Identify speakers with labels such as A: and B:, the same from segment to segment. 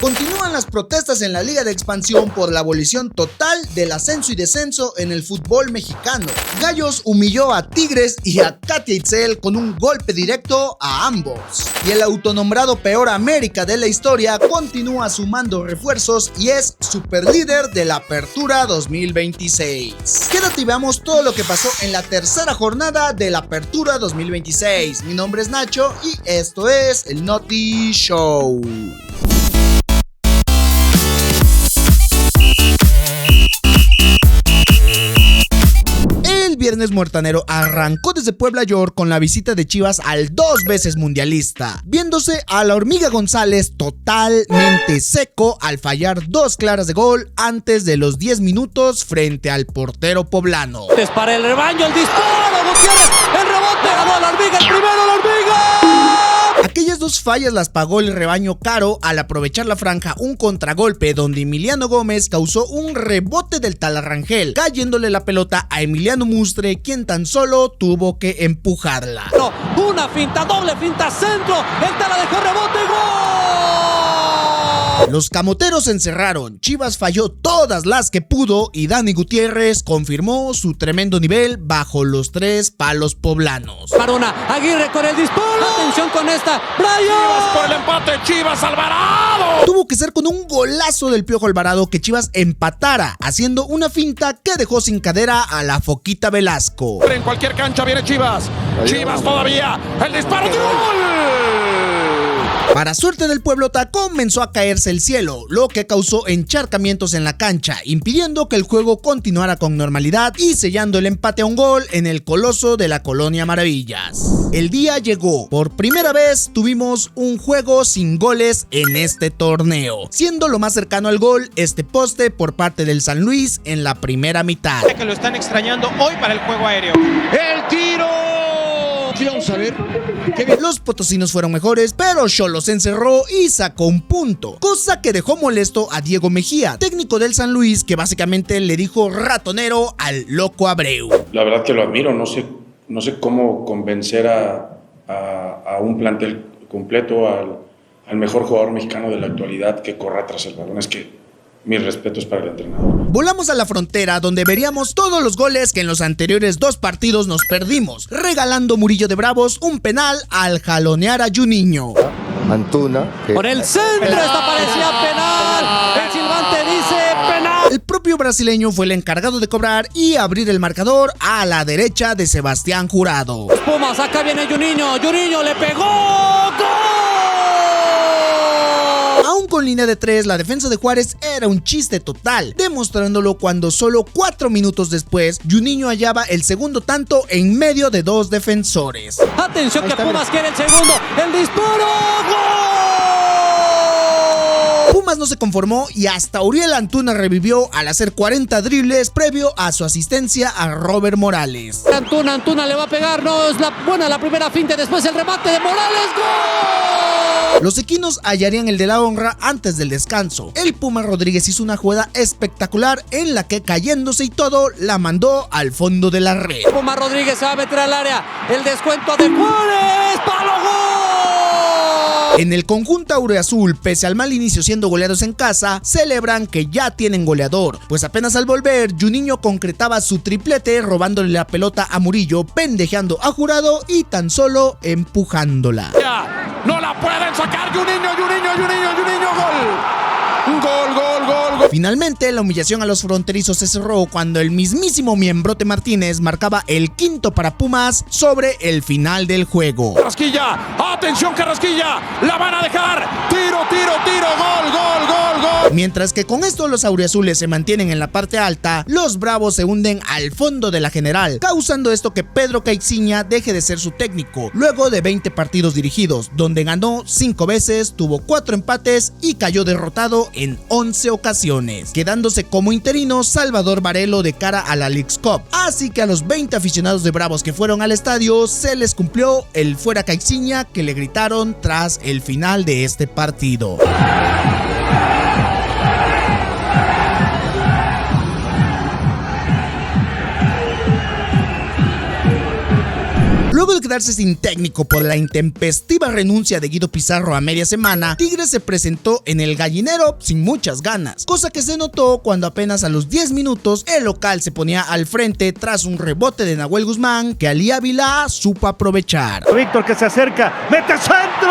A: Continúan las protestas en la Liga de Expansión por la abolición total del ascenso y descenso en el fútbol mexicano. Gallos humilló a Tigres y a Katia Itzel con un golpe directo a ambos. Y el autonombrado peor América de la historia continúa sumando refuerzos y es superlíder de la Apertura 2026. Quédate y veamos todo lo que pasó en la tercera jornada de la Apertura 2026. Mi nombre es Nacho y esto es el Noti Show. Viernes Muertanero arrancó desde Puebla York con la visita de Chivas al 2 veces mundialista, viéndose a la Hormiga González totalmente seco al fallar 2 claras de gol antes de los 10 minutos frente al portero poblano.
B: Para el rebaño, el disparo, Gutiérrez, el rebote, ganó la Hormiga, el primero la Hormiga.
A: Aquellas 2 fallas las pagó el rebaño caro al aprovechar la franja un contragolpe donde Emiliano Gómez causó un rebote del Talarrangel, cayéndole la pelota a Emiliano Mustre, quien tan solo tuvo que empujarla.
B: No, una finta, doble finta, centro, el Tala dejó rebote, ¡gol!
A: Los camoteros se encerraron, Chivas falló todas las que pudo y Dani Gutiérrez confirmó su tremendo nivel bajo los 3 palos poblanos.
B: Marona, Aguirre con el disparo, atención con esta, Brian.
C: Chivas por el empate, Chivas Alvarado.
A: Tuvo que ser con un golazo del Piojo Alvarado que Chivas empatara, haciendo una finta que dejó sin cadera a la Foquita Velasco.
C: En cualquier cancha viene Chivas, Chivas todavía, el disparo, ¡gol!
A: Para suerte del Pueblota comenzó a caerse el cielo, lo que causó encharcamientos en la cancha, impidiendo que el juego continuara con normalidad y sellando el empate a un gol en el Coloso de la Colonia Maravillas. El día llegó, por primera vez tuvimos un juego sin goles en este torneo, siendo lo más cercano al gol este poste por parte del San Luis en la primera mitad.
D: Que lo están extrañando hoy para el juego aéreo.
C: El tiro.
D: Vamos a ver.
A: Los potosinos fueron mejores, pero Xolos se encerró y sacó un punto, cosa que dejó molesto a Diego Mejía, técnico del San Luis, que básicamente le dijo ratonero al Loco Abreu.
E: La verdad que lo admiro, no sé cómo convencer a un plantel completo, al mejor jugador mexicano de la actualidad que corra tras el balón. Es que mis respetos para el entrenador.
A: Volamos a la frontera donde veríamos todos los goles que en los anteriores 2 partidos nos perdimos, regalando Murillo de Bravos un penal al jalonear a Juninho.
F: Antuna.
B: Por el centro, esta parecía penal. El silbante dice penal.
A: El propio brasileño fue el encargado de cobrar y abrir el marcador a la derecha de Sebastián Jurado.
B: Pumas, acá viene Juninho le pegó, ¡gol!
A: Aún con línea de 3, la defensa de Juárez era un chiste total, demostrándolo cuando solo 4 minutos después, Juninho hallaba el segundo tanto en medio de 2 defensores.
B: Atención que Pumas quiere el segundo, el disparo, ¡gol!
A: Pumas no se conformó y hasta Uriel Antuna revivió al hacer 40 dribles previo a su asistencia a Robert Morales.
B: Antuna le va a pegar, no es la primera finta, después el remate de Morales, ¡gol!
A: Los equinos hallarían el de la honra antes del descanso. El Puma Rodríguez hizo una jugada espectacular en la que, cayéndose y todo, la mandó al fondo de la red.
B: Puma Rodríguez se va a meter al área, el descuento de Juárez, ¡palo, gol!
A: En el conjunto aureazul, pese al mal inicio siendo goleados en casa, celebran que ya tienen goleador, pues apenas al volver, Juninho concretaba su triplete robándole la pelota a Murillo, pendejeando a Jurado y tan solo empujándola.
C: Ya, no la pueden sacar, Juninho, gol.
A: Finalmente, la humillación a los fronterizos se cerró cuando el mismísimo Miembrote Martínez marcaba el quinto para Pumas sobre el final del juego.
C: Carrasquilla, atención Carrasquilla, la van a dejar, tiro, gol.
A: Mientras que con esto los auriazules se mantienen en la parte alta, los bravos se hunden al fondo de la general, causando esto que Pedro Caixinha deje de ser su técnico, luego de 20 partidos dirigidos, donde ganó 5 veces, tuvo 4 empates y cayó derrotado en 11 ocasiones, quedándose como interino Salvador Varelo de cara a la Leagues Cup. Así que a los 20 aficionados de Bravos que fueron al estadio se les cumplió el fuera Caixinha que le gritaron tras el final de este partido. Luego de que quedarse sin técnico por la intempestiva renuncia de Guido Pizarro a media semana, Tigres se presentó en el Gallinero sin muchas ganas, cosa que se notó cuando apenas a los 10 minutos el local se ponía al frente tras un rebote de Nahuel Guzmán que Ali Ávila supo aprovechar.
F: Víctor que se acerca, mete centro.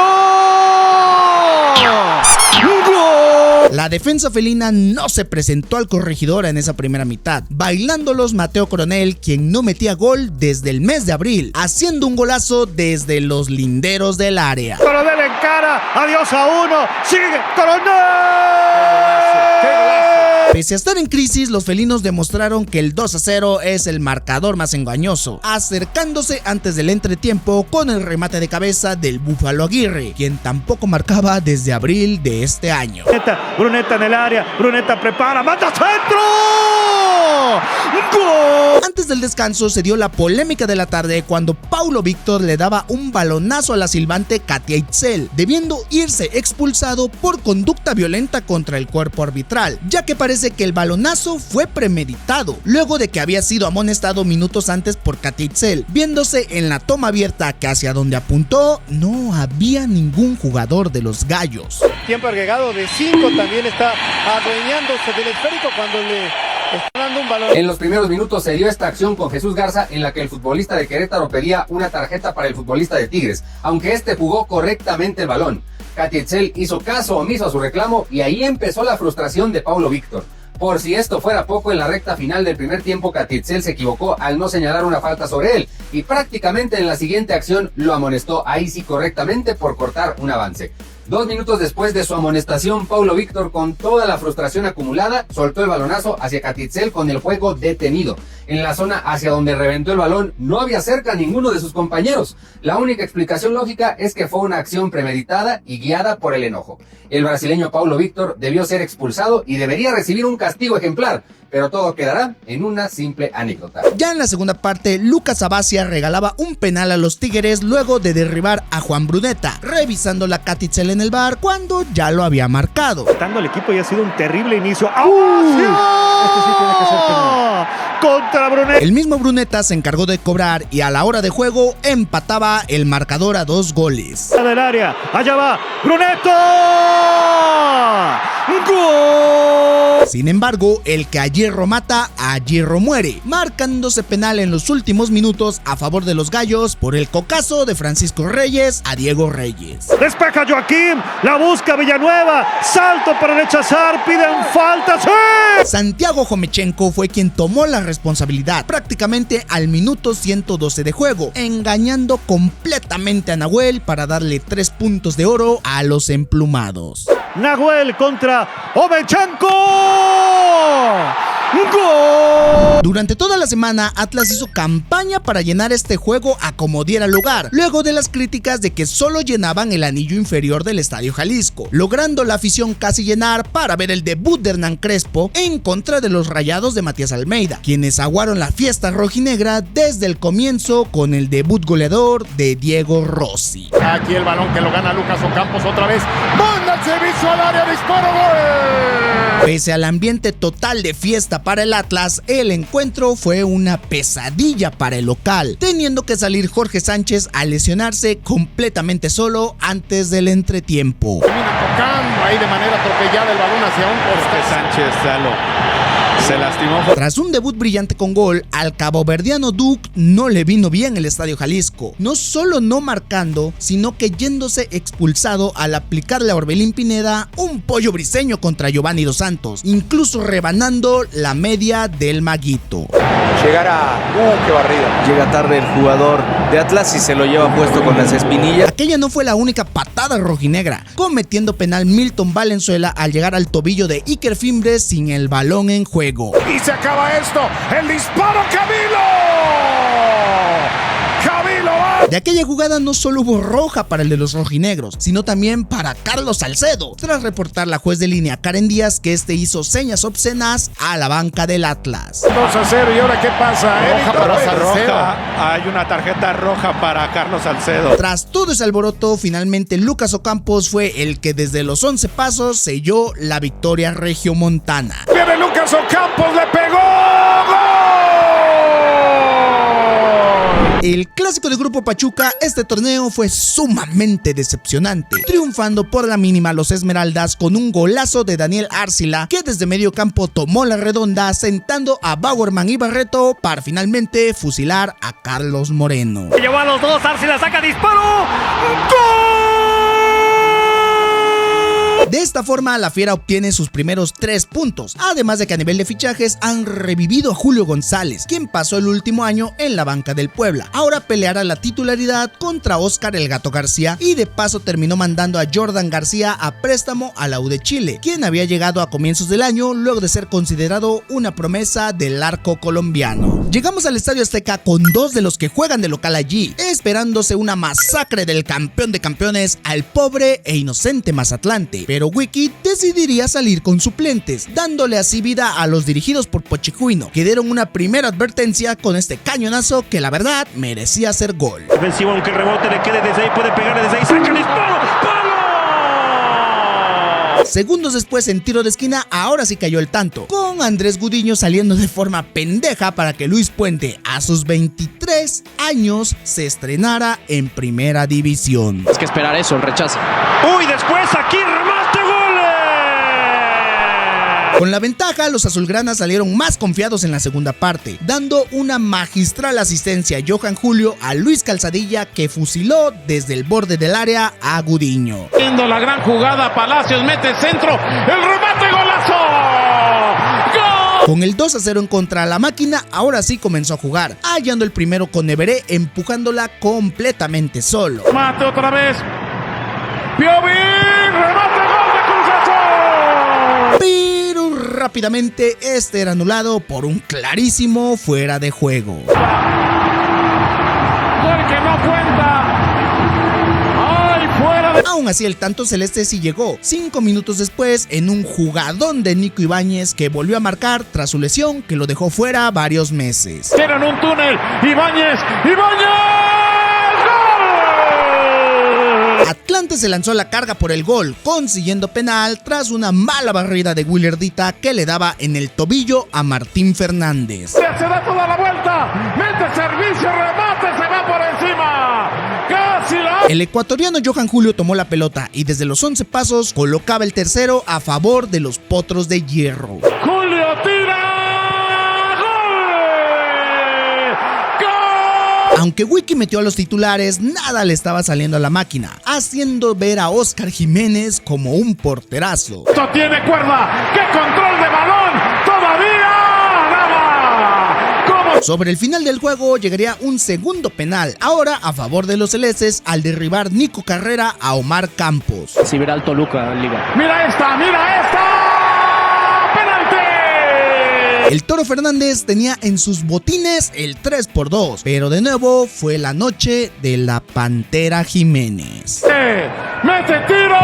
A: La defensa felina no se presentó al corregidor en esa primera mitad, bailándolos Mateo Coronel, quien no metía gol desde el mes de abril, haciendo un golazo desde los linderos del área.
F: Coronel en cara, adiós a uno, sigue Coronel.
A: Pese a estar en crisis, los felinos demostraron que el 2-0 es el marcador más engañoso, acercándose antes del entretiempo con el remate de cabeza del Búfalo Aguirre, quien tampoco marcaba desde abril de este año.
F: Bruneta en el área, Bruneta prepara, mata centro.
A: ¡Gol! Antes del descanso se dio la polémica de la tarde cuando Paulo Víctor le daba un balonazo a la silbante Katia Itzel, debiendo irse expulsado por conducta violenta contra el cuerpo arbitral, ya que parece que el balonazo fue premeditado, luego de que había sido amonestado minutos antes por Katia Itzel. Viéndose en la toma abierta que hacia donde apuntó, no había ningún jugador de los Gallos.
G: Tiempo agregado de 5, también está adueñándose del esférico cuando le está dando un balón.
H: En los primeros minutos se dio esta acción con Jesús Garza en la que el futbolista de Querétaro pedía una tarjeta para el futbolista de Tigres, aunque este jugó correctamente el balón. Katia Itzel hizo caso omiso a su reclamo y ahí empezó la frustración de Paulo Víctor. Por si esto fuera poco, en la recta final del primer tiempo Katia Itzel se equivocó al no señalar una falta sobre él y prácticamente en la siguiente acción lo amonestó ahí sí correctamente por cortar un avance. 2 minutos después de su amonestación, Paulo Víctor, con toda la frustración acumulada, soltó el balonazo hacia Katia Itzel con el juego detenido. En la zona hacia donde reventó el balón no había cerca a ninguno de sus compañeros. La única explicación lógica es que fue una acción premeditada y guiada por el enojo. El brasileño Paulo Víctor debió ser expulsado y debería recibir un castigo ejemplar, pero todo quedará en una simple anécdota.
A: Ya en la segunda parte, Lucas Abacia regalaba un penal a los Tigres luego de derribar a Juan Bruneta, revisando la Katia Itzel en el VAR cuando ya lo había marcado.
F: Estando el equipo y ha sido un terrible inicio. Este sí tiene que ser penal. Contra Bruneta.
A: El mismo Bruneta se encargó de cobrar y a la hora de juego empataba el marcador a 2 goles.
F: Del área, allá va Bruneta. ¡Gol!
A: Sin embargo, el que a hierro mata, a hierro muere, marcándose penal en los últimos minutos a favor de los Gallos por el cocazo de Francisco Reyes a Diego Reyes.
F: Despeja Joaquín, la busca Villanueva, salto para rechazar, piden falta, ¡sí!
A: Santiago Jomechenko fue quien tomó la responsabilidad prácticamente al minuto 112 de juego, engañando completamente a Nahuel para darle 3 puntos de oro a los emplumados.
F: Nahuel contra Jomechenko.
A: ¡Gol! Durante toda la semana, Atlas hizo campaña para llenar este juego a como diera lugar, luego de las críticas de que solo llenaban el anillo inferior del Estadio Jalisco, logrando la afición casi llenar para ver el debut de Hernán Crespo en contra de los Rayados de Matías Almeida, quienes aguaron la fiesta rojinegra desde el comienzo con el debut goleador de Diego Rossi.
C: Aquí el balón que lo gana Lucas Ocampos otra vez. Manda el servicio al área, disparo, gol.
A: Pese al ambiente total de fiesta para el Atlas, el encuentro fue una pesadilla para el local, teniendo que salir Jorge Sánchez a lesionarse completamente solo antes del entretiempo.
C: Termina tocando ahí de manera atropellada el balón hacia un poste.
D: Sánchez se lastimó.
A: Tras un debut brillante con gol, al caboverdiano Duke no le vino bien el Estadio Jalisco, no solo no marcando, sino que yéndose expulsado al aplicarle a Orbelín Pineda un pollo briseño contra Giovanni Dos Santos, incluso rebanando la media del maguito.
I: Llegará, qué barrida. Llega tarde el jugador de Atlas y se lo lleva puesto con las espinillas.
A: Aquella no fue la única patada rojinegra, cometiendo penal Milton Valenzuela al llegar al tobillo de Iker Fimbres sin el balón en juego.
C: Y se acaba esto, el disparo, Camilo.
A: De aquella jugada no solo hubo roja para el de los rojinegros, sino también para Carlos Salcedo, tras reportar la juez de línea Karen Díaz que este hizo señas obscenas a la banca del Atlas.
C: 2-0, ¿y ahora qué pasa?
D: Roja. Hay una tarjeta roja para Carlos Salcedo.
A: Tras todo ese alboroto, finalmente Lucas Ocampos fue el que desde los 11 pasos selló la victoria regiomontana.
C: Viene Lucas Ocampos, le pegó. ¡Gol!
A: El clásico de Grupo Pachuca, este torneo fue sumamente decepcionante, triunfando por la mínima los Esmeraldas con un golazo de Daniel Arcila, que desde medio campo tomó la redonda, sentando a Bauerman y Barreto para finalmente fusilar a Carlos Moreno.
F: Llevó a los dos, Arcila saca disparo. ¡Gol!
A: De esta forma, la Fiera obtiene sus primeros 3 puntos, además de que a nivel de fichajes han revivido a Julio González, quien pasó el último año en la banca del Puebla. Ahora peleará la titularidad contra Óscar El Gato García y de paso terminó mandando a Jordan García a préstamo a la U de Chile, quien había llegado a comienzos del año luego de ser considerado una promesa del arco colombiano. Llegamos al Estadio Azteca con 2 de los que juegan de local allí, esperándose una masacre del campeón de campeones al pobre e inocente Mazatlante, pero Wiki decidiría salir con suplentes, dándole así vida a los dirigidos por Pochettino, que dieron una primera advertencia con este cañonazo que la verdad merecía ser gol.
F: Defensivo, aunque el rebote le quede desde ahí, puede pegarle desde ahí, saca el disparo, ¡palo!
A: Segundos después, en tiro de esquina, ahora sí cayó el tanto, con Andrés Gudiño saliendo de forma pendeja para que Luis Puente, a sus 23 años, se estrenara en Primera División.
I: Es que esperar eso, el rechazo.
F: Uy, después aquí remate, gol.
A: Con la ventaja, los azulgranas salieron más confiados en la segunda parte, dando una magistral asistencia a Johan Julio a Luis Calzadilla, que fusiló desde el borde del área a Gudiño.
C: Viendo la gran jugada, Palacios mete centro, el remate, golazo. ¡Gol!
A: Con el 2-0 en contra, la máquina ahora sí comenzó a jugar, hallando el primero con Everé empujándola completamente solo.
C: Mate otra vez. Piovi, remate, gol de Cruz Azul.
A: Pero rápidamente este era anulado por un clarísimo fuera de juego.
C: Gol que no cuenta. ¡Ay, fuera de...
A: Aún así, el tanto celeste sí llegó 5 minutos después en un jugadón de Nico Ibáñez, que volvió a marcar tras su lesión que lo dejó fuera varios meses.
C: Tienen un túnel. Ibáñez.
A: Atlante se lanzó a la carga por el gol, consiguiendo penal tras una mala barrida de Willardita que le daba en el tobillo a Martín Fernández.
C: Se da toda la vuelta. Mete servicio, remate, se va por encima. Casi la...
A: El ecuatoriano Johan Julio tomó la pelota y desde los 11 pasos colocaba el tercero a favor de los Potros de Hierro.
C: Julio tira.
A: Aunque Wiki metió a los titulares, nada le estaba saliendo a la máquina, haciendo ver a Óscar Jiménez como un porterazo.
C: Esto tiene cuerda. ¡Qué control de balón! ¡Todavía nada! ¿Cómo?
A: Sobre el final del juego llegaría un segundo penal, ahora a favor de los celestes, al derribar Nico Carrera a Omar Campos.
I: Si verá al Toluca en Liga.
C: ¡Mira esta! ¡Penalti!
A: El Toro Fernández tenía en sus botines el 3-2, pero de nuevo fue la noche de la Pantera Jiménez.
C: ¡Mete tiro!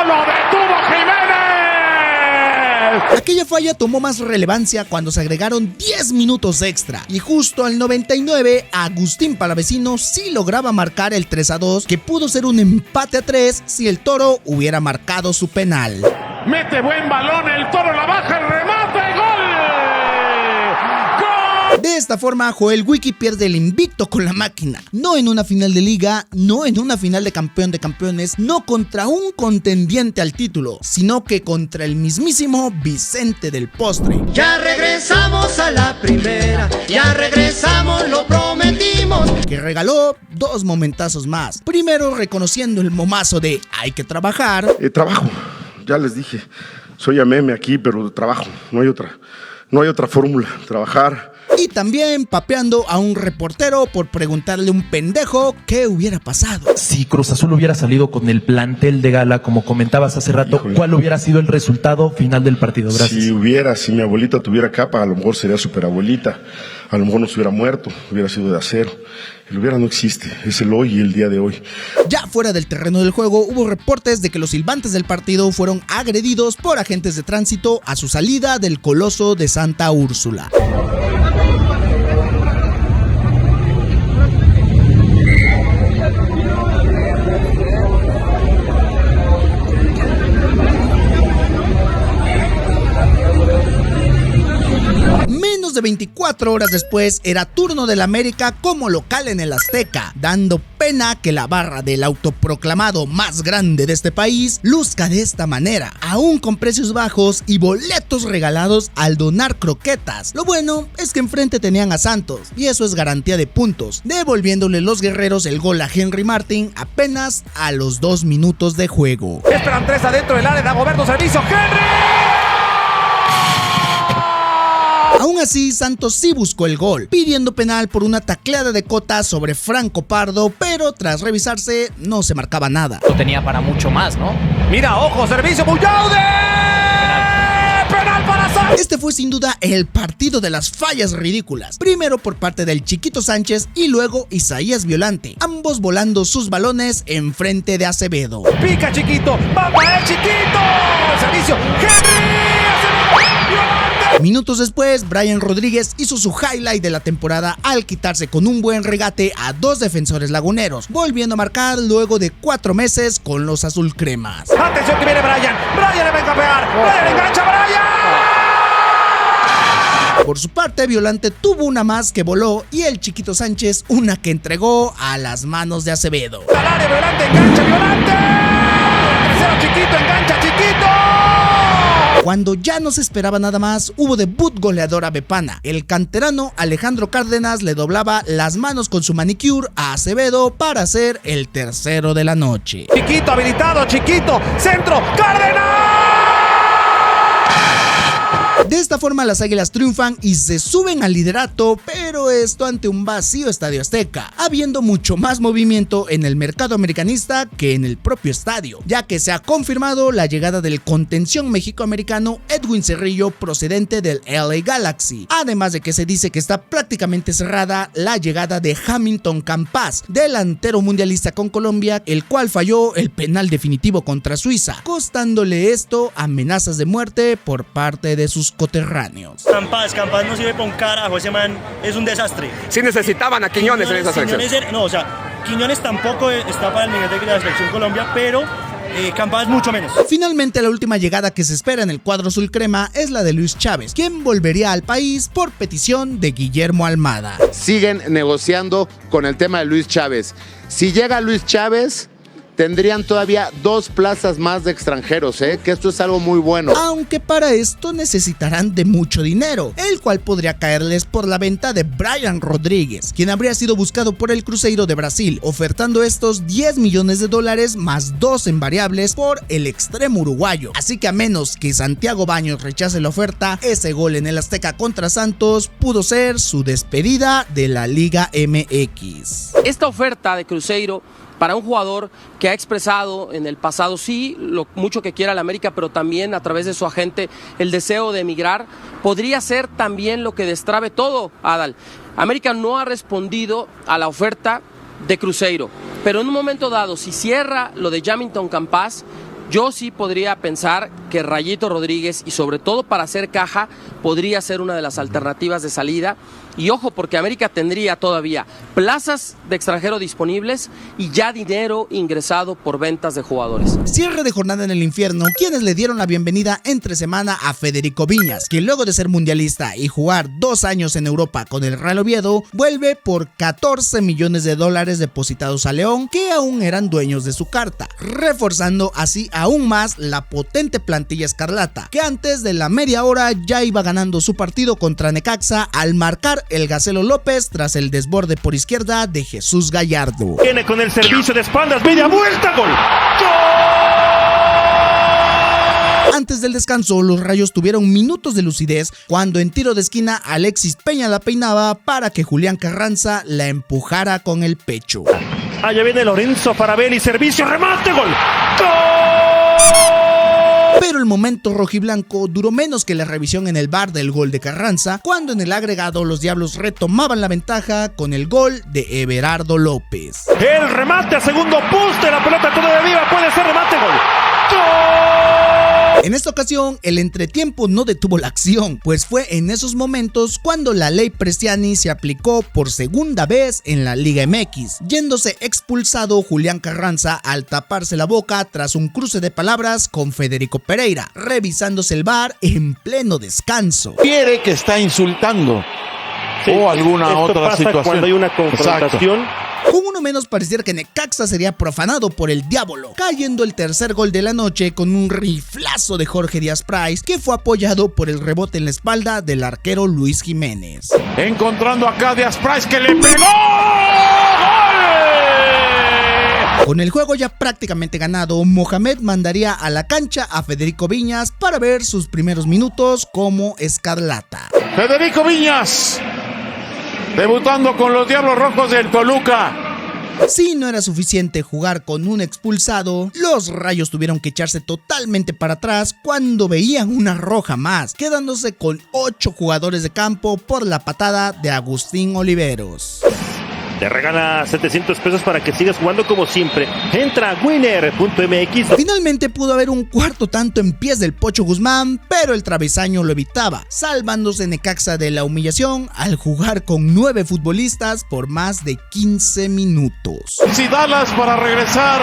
C: ¡Lo detuvo Jiménez!
A: Aquella falla tomó más relevancia cuando se agregaron 10 minutos extra, y justo al 99, Agustín Palavecino sí lograba marcar el 3-2, que pudo ser un empate a 3 si el Toro hubiera marcado su penal.
C: Mete buen balón, el Toro la baja, el remate, gol.
A: De esta forma, Joel Wiki pierde el invicto con la máquina, no en una final de liga, no en una final de campeón de campeones, no contra un contendiente al título, sino que contra el mismísimo Vicente del Postre.
J: Ya regresamos a la primera, ya regresamos, lo prometimos.
A: Que regaló 2 momentazos más. Primero reconociendo el momazo de hay que trabajar.
K: Trabajo, ya les dije, soy a meme aquí, pero trabajo, no hay otra fórmula, trabajar.
A: Y también papeando a un reportero por preguntarle a un pendejo qué hubiera pasado.
L: Si Cruz Azul hubiera salido con el plantel de gala, como comentabas hace rato,
K: Híjole,
L: ¿cuál hubiera sido el resultado final del partido? Gracias.
K: Si mi abuelita tuviera capa, a lo mejor sería superabuelita, a lo mejor no se hubiera muerto, hubiera sido de acero. El hubiera no existe, es el hoy y el día de hoy.
A: Ya fuera del terreno del juego, hubo reportes de que los silbantes del partido fueron agredidos por agentes de tránsito a su salida del Coloso de Santa Úrsula. de 24 horas después era turno del América como local en el Azteca, dando pena que la barra del autoproclamado más grande de este país luzca de esta manera, aún con precios bajos y boletos regalados al donar croquetas. Lo bueno es que enfrente tenían a Santos y eso es garantía de puntos, devolviéndole los guerreros el gol a Henry Martin apenas a los 2 minutos de juego.
B: Esperan 3 adentro del área, Dagoberto servicio, ¡Henry!
A: Aún así, Santos sí buscó el gol, pidiendo penal por una tacleada de Cota sobre Franco Pardo, pero tras revisarse no se marcaba nada.
M: Lo tenía para mucho más, ¿no?
B: Mira, ojo, servicio, Bullaude. Penal para Santos.
A: Este fue sin duda el partido de las fallas ridículas, primero por parte del Chiquito Sánchez y luego Isaías Violante, ambos volando sus balones enfrente de Acevedo.
B: Pica Chiquito, ¡vamos Chiquito! El servicio, Henry.
A: Minutos después, Brian Rodríguez hizo su highlight de la temporada al quitarse con un buen regate a 2 defensores laguneros, volviendo a marcar luego de 4 meses con los azulcremas.
B: Atención que viene Brian, Brian le va a encapear, Brian engancha, Brian.
A: Por su parte, Violante tuvo una más que voló y el Chiquito Sánchez una que entregó a las manos de Acevedo.
B: Al área, Violante engancha, Violante. Tercero Chiquito, engancha, Chiquito.
A: Cuando ya no se esperaba nada más, hubo debut goleador a Bepana. El canterano Alejandro Cárdenas le doblaba las manos con su manicure a Acevedo para ser el tercero de la noche.
B: Chiquito habilitado, Chiquito, centro, Cárdenas.
A: De esta forma las Águilas triunfan y se suben al liderato, pero esto ante un vacío Estadio Azteca, habiendo mucho más movimiento en el mercado americanista que en el propio estadio, ya que se ha confirmado la llegada del contención mexicoamericano Edwin Cerrillo procedente del LA Galaxy, además de que se dice que está prácticamente cerrada la llegada de Hamilton Campas, delantero mundialista con Colombia, el cual falló el penal definitivo contra Suiza, costándole esto amenazas de muerte por parte de sus coterráneos.
N: Campas no sirve para un carajo, ese man es un desastre.
O: Sí necesitaban a Quiñones en esa selección.
N: Quiñones tampoco está para el nivel de la selección Colombia, pero Campas mucho menos.
A: Finalmente, la última llegada que se espera en el cuadro azul crema es la de Luis Chávez, quien volvería al país por petición de Guillermo Almada.
P: Siguen negociando con el tema de Luis Chávez. Si llega Luis Chávez, tendrían todavía 2 plazas más de extranjeros, que esto es algo muy bueno.
A: Aunque para esto necesitarán de mucho dinero, el cual podría caerles por la venta de Brian Rodríguez, quien habría sido buscado por el Cruzeiro de Brasil, ofertando estos $10 millones más 2 en variables por el extremo uruguayo. Así que a menos que Santiago Baños rechace la oferta, ese gol en el Azteca contra Santos pudo ser su despedida de la Liga MX.
Q: Esta oferta de Cruzeiro para un jugador que ha expresado en el pasado, sí, lo mucho que quiera la América, pero también a través de su agente el deseo de emigrar, podría ser también lo que destrabe todo, Adal. América no ha respondido a la oferta de Cruzeiro, pero en un momento dado, si cierra lo de Hamilton Campas, yo sí podría pensar que Rayito Rodríguez, y sobre todo para hacer caja, podría ser una de las alternativas de salida. Y ojo, porque América tendría todavía plazas de extranjero disponibles y ya dinero ingresado por ventas de jugadores.
A: Cierre de jornada en el infierno, quienes le dieron la bienvenida entre semana a Federico Viñas, que luego de ser mundialista y jugar 2 años en Europa con el Real Oviedo, vuelve por $14 millones depositados a León, que aún eran dueños de su carta, reforzando así aún más la potente plantilla escarlata, que antes de la media hora ya iba ganando su partido contra Necaxa al marcar el Gacelo López tras el desborde por izquierda de Jesús Gallardo.
F: Viene con el servicio de espaldas, media vuelta, gol.
A: Antes del descanso, los Rayos tuvieron minutos de lucidez cuando en tiro de esquina Alexis Peña la peinaba para que Julián Carranza la empujara con el pecho.
F: Allá viene Lorenzo Farabelli, servicio, remate, gol.
A: Pero el momento rojiblanco duró menos que la revisión en el VAR del gol de Carranza, cuando en el agregado los Diablos retomaban la ventaja con el gol de Everardo López.
F: El remate a segundo poste, la pelota todavía viva, puede ser remate, gol.
A: En esta ocasión, el entretiempo no detuvo la acción, pues fue en esos momentos cuando la ley Prestiani se aplicó por segunda vez en la Liga MX, yéndose expulsado Julián Carranza al taparse la boca tras un cruce de palabras con Federico Pereira, revisándose el VAR en pleno descanso.
M: Quiere que está insultando.
F: Sí,
M: o alguna otra situación.
F: Cuando hay una confrontación.
A: Con uno menos pareciera que Necaxa sería profanado por el diablo, cayendo el tercer gol de la noche con un riflazo de Jorge Díaz Price, que fue apoyado por el rebote en la espalda del arquero Luis Jiménez.
M: Encontrando acá Díaz Price que le pegó.
A: Con el juego ya prácticamente ganado, Mohamed mandaría a la cancha a Federico Viñas para ver sus primeros minutos como escarlata.
M: Federico Viñas, debutando con los Diablos Rojos del Toluca.
A: Si no era suficiente jugar con un expulsado, los Rayos tuvieron que echarse totalmente para atrás cuando veían una roja más, quedándose con 8 jugadores de campo por la patada de Agustín Oliveros.
F: Te regala 700 pesos para que sigas jugando como siempre. Entra a winner.mx.
A: Finalmente pudo haber un cuarto tanto en pies del Pocho Guzmán, pero el travesaño lo evitaba, salvándose Necaxa de la humillación al jugar con 9 futbolistas por más de 15 minutos.
M: Si Dallas para regresar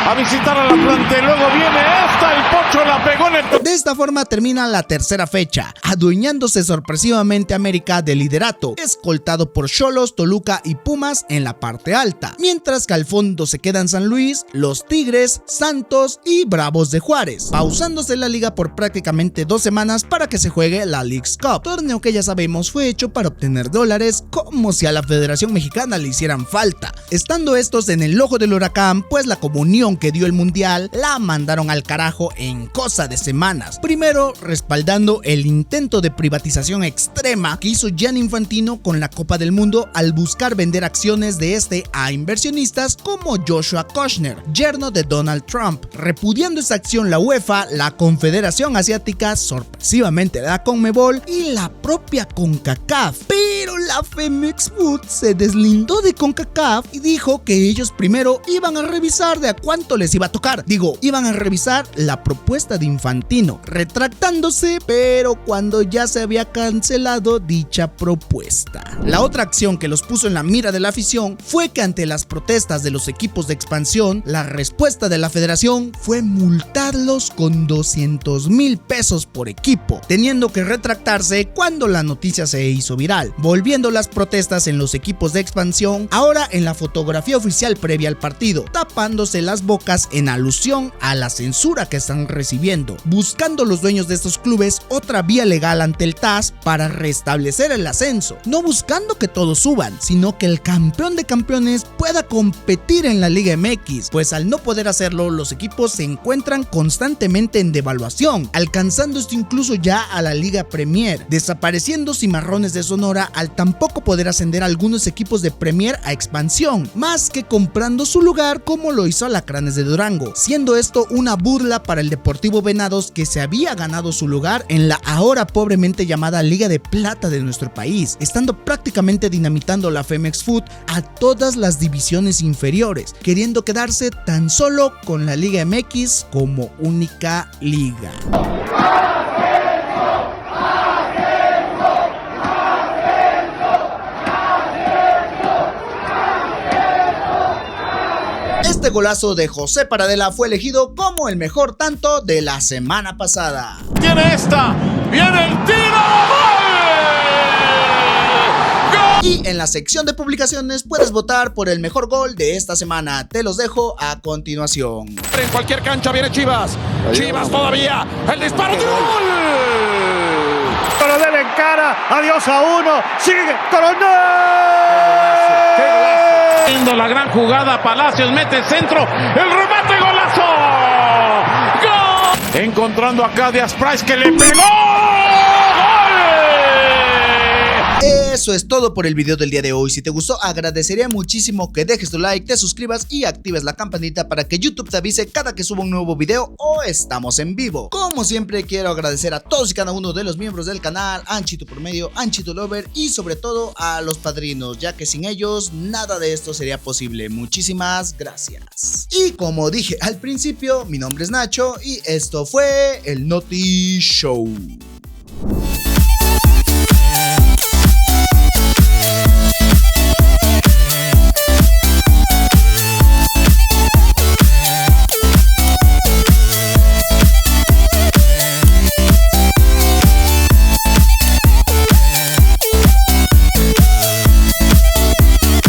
M: a visitar a la planta y luego viene esta, el Pocho la pegó en el...
A: De esta forma termina la tercera fecha, adueñándose sorpresivamente América del liderato, escoltado por Xolos, Toluca y Pumas en la parte alta, mientras que al fondo se quedan San Luis, los Tigres, Santos y Bravos de Juárez, pausándose la liga por prácticamente 2 semanas para que se juegue la Leagues Cup, torneo que ya sabemos fue hecho para obtener dólares, como si a la Federación Mexicana le hicieran falta, estando estos en el ojo del huracán, pues la comunión que dio el mundial la mandaron al carajo en cosa de semanas, primero respaldando el intento de privatización extrema que hizo Gianni Infantino con la Copa del Mundo al buscar vender acciones de este a inversionistas como Joshua Kushner, yerno de Donald Trump. Repudiando esta acción la UEFA, la Confederación Asiática, sorpresivamente la CONMEBOL y la propia CONCACAF. Pero la Femex Food se deslindó de CONCACAF y dijo que ellos primero iban a revisar de a cuánto les iba a tocar. Iban a revisar la propuesta de Infantino, retractándose, pero cuando ya se había cancelado dicha propuesta. La otra acción que los puso en la mira de la afición fue que ante las protestas de los equipos de expansión, la respuesta de la federación fue multarlos con 200,000 pesos por equipo, teniendo que retractarse cuando la noticia se hizo viral, volviendo las protestas en los equipos de expansión ahora en la fotografía oficial previa al partido, tapándose las bocas en alusión a la censura que están recibiendo, buscando los dueños de estos clubes otra vía legal ante el TAS para restablecer el ascenso, no buscando que todos suban, sino que el campeón de campeones pueda competir en la Liga MX, pues al no poder hacerlo, los equipos se encuentran constantemente en devaluación, alcanzando esto incluso ya a la Liga Premier, desapareciendo Cimarrones de Sonora al tampoco poder ascender a algunos equipos de Premier a expansión, más que comprando su lugar como lo hizo Alacranes de Durango, siendo esto una burla para el Deportivo Venados, que se había ganado su lugar en la ahora pobremente llamada Liga de Plata de nuestro país, estando prácticamente dinamitando la Femex Food a todas las divisiones inferiores, queriendo quedarse tan solo con la Liga MX como única liga. Este golazo de José Paradela fue elegido como el mejor tanto de la semana pasada.
M: ¡Viene esta! ¡Viene el tiro!
A: Y en la sección de publicaciones puedes votar por el mejor gol de esta semana. Te los dejo a continuación.
O: En cualquier cancha viene Chivas. Chivas todavía. El disparo de gol.
F: Coronel encara. Adiós a uno. Sigue Coronel.
M: Viendo la gran jugada, Palacios mete centro. El remate, golazo. ¡Gol! Encontrando acá Díaz Price que le pegó.
A: Eso es todo por el video del día de hoy. Si te gustó, agradecería muchísimo que dejes tu like, te suscribas y actives la campanita para que YouTube te avise cada que suba un nuevo video o estamos en vivo. Como siempre, quiero agradecer a todos y cada uno de los miembros del canal, Anchito Promedio, Anchito Lover y sobre todo a los padrinos, ya que sin ellos nada de esto sería posible. Muchísimas gracias. Y como dije al principio, mi nombre es Nacho y esto fue el Noti Show.